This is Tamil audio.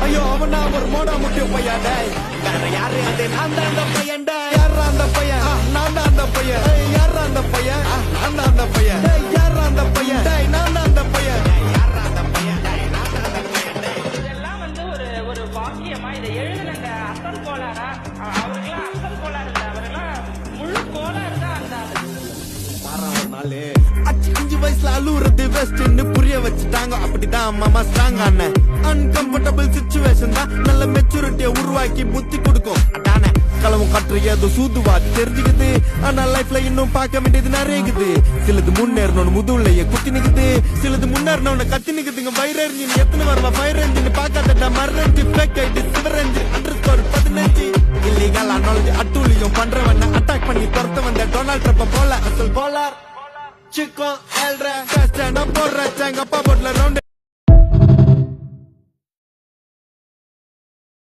ஐயோ அவனா ஒரு மோடா முட்டிய பையன் வேற யாரு அது நான் தான் அந்த பையன் யாரா அந்த பையன் நான் தான் அந்த பையன் யாரா அந்த பையன் நான் தான் அந்த பையன் யாரா அந்த பையன் நான் தான் அந்த பையன் யாரா அந்த பையன் இதெல்லாம் வந்து ஒரு வாக்கியமா இதை எழுதுனங்க அசல் கோளாரா அவருக்கெல்லாம் அசல் கோளாறு இல்லை அவரெல்லாம் முழு கோளாறு தான் அந்த ஆளு. 5 வயசுல அழுவுறது வெஸ்ட்னு புரிய வச்சுட்டாங்க அப்படிதான் மாமா ஸ்ட்ராங் ஆன அன்கம்ஃபர்டபிள் சிச்சுவேஷன் தான் நல்ல மெச்சூரிட்டியை உருவாக்கி புத்தி கொடுக்கும் அதானே களவும் கற்று ஏதோ சூதுவா தெரிஞ்சுக்குது ஆனா லைஃப்ல இன்னும் பார்க்க வேண்டியது நிறையக்குது சிலது முன்னேறணும்னு முதுகுலையே குத்தி நிக்குது சிலது முன்னேறணும்னு கத்தி நிக்குதுங்க ஃபயர் என்ஜின் எத்தனை வரலாம் ஃபயர் என்ஜின் பார்க்காதடா மரணி fake ID Sivaranju underscore 15 illegal knowledge அட்டூழியம் பண்றவன அட்டாக் பண்ணி துரத்த வந்த டொனால்ட் ட்ரம்ப் போல அசல் polar Chico, el rey, que se no porra, changa pa' por la ronda.